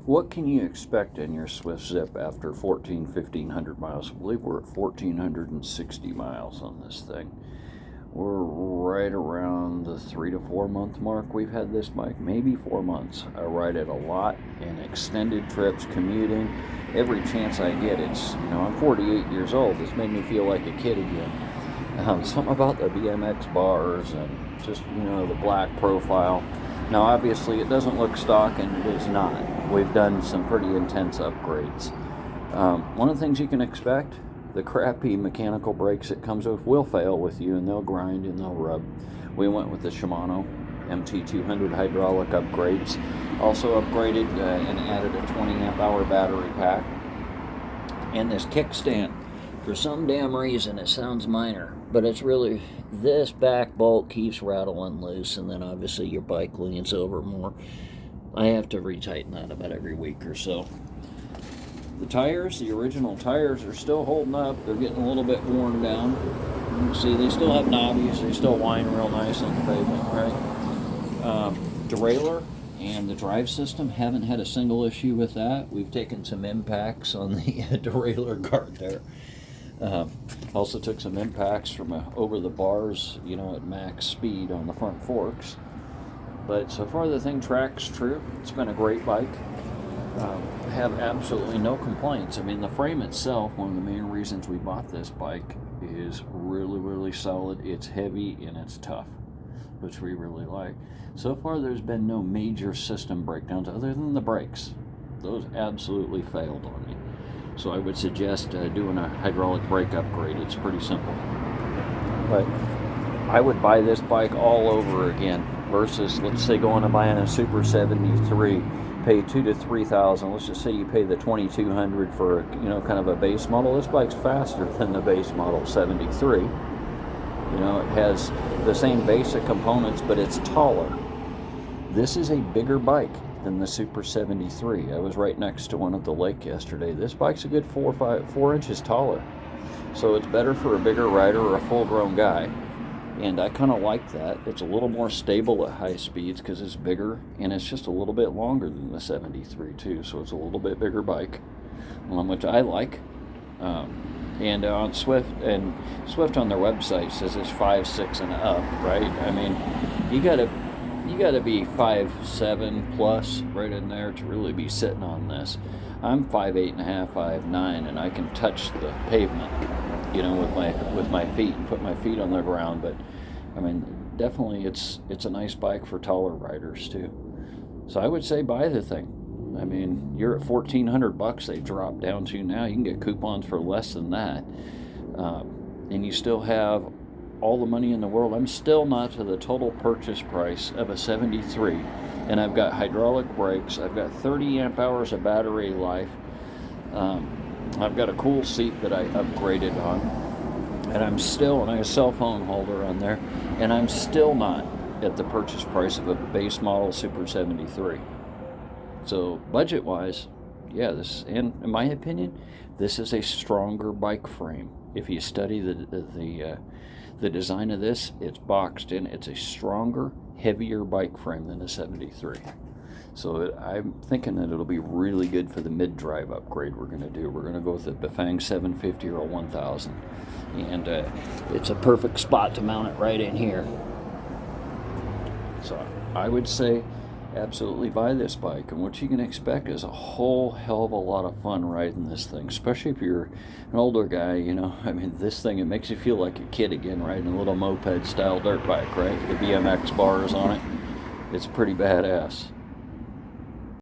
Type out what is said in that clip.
What can you expect in your Swift Zip after 1,500 miles? I believe we're at 1,460 miles on this thing. We're right around the 3 to 4 month mark we've had this bike, maybe 4 months. I ride it a lot in extended trips, commuting, every chance I get. I'm 48 years old. It's made me feel like a kid again. Something about the BMX bars and just, the black profile. Now, obviously, it doesn't look stock, and it is not. We've done some pretty intense upgrades. One of the things you can expect, the crappy mechanical brakes it comes with will fail with you, and they'll grind and they'll rub. We went with the Shimano MT200 hydraulic upgrades. Also upgraded and added a 20 amp hour battery pack. And this kickstand, for some damn reason, it sounds minor, but it's really, this back bolt keeps rattling loose, and then obviously your bike leans over more. I have to retighten that about every week or so. The tires, the original tires, are still holding up. They're getting a little bit worn down. You can see they still have knobbies. They still whine real nice on the pavement, right? Derailleur and the drive system, haven't had a single issue with that. We've taken some impacts on the derailleur guard there. Also took some impacts from over the bars, at max speed on the front forks. But so far the thing tracks true. It's been a great bike. Have absolutely no complaints. I mean, the frame itself, one of the main reasons we bought this bike, is really, really solid. It's heavy and it's tough, which we really like. So far there's been no major system breakdowns other than the brakes. Those absolutely failed on me. So I would suggest doing a hydraulic brake upgrade. It's pretty simple. But I would buy this bike all over again versus, let's say, going and buying a Super 73, pay $2,000 to $3,000. Let's just say you pay the $2,200 for kind of a base model. This bike's faster than the base model 73. It has the same basic components, but it's taller. This is a bigger bike than the Super 73. I was right next to one at the lake yesterday. This bike's a good 4 inches taller. So it's better for a bigger rider or a full-grown guy. And I kind of like that. It's a little more stable at high speeds because it's bigger, and it's just a little bit longer than the 73 too. So it's a little bit bigger bike, which I like. And on Swift on their website says it's 5'6" and up, right? I mean, you gotta be 5'7" plus right in there to really be sitting on this. I'm 5'8" and a half, 5'9", and I can touch the pavement, with my feet and put my feet on the ground. But I mean, definitely it's a nice bike for taller riders too. So I would say buy the thing. I mean, you're at $1,400. They've dropped down to now. You can get coupons for less than that, and you still have all the money in the world. I'm still not to the total purchase price of a 73, and I've got hydraulic brakes. I've got 30 amp hours of battery life. I've got a cool seat that I upgraded on, and I have a cell phone holder on there, and I'm still not at the purchase price of a base model Super 73. So budget-wise, and in my opinion, this is a stronger bike frame. If you study the design of this, it's boxed in. It's a stronger, heavier bike frame than the 73. So I'm thinking that it'll be really good for the mid-drive upgrade we're going to do. We're going to go with the Bafang 750 or a 1000. And it's a perfect spot to mount it right in here. So I would say absolutely buy this bike, and what you can expect is a whole hell of a lot of fun riding this thing, especially if you're an older guy. I mean, this thing, it makes you feel like a kid again, riding a little moped style dirt bike, right? The BMX bars on it. It's pretty badass.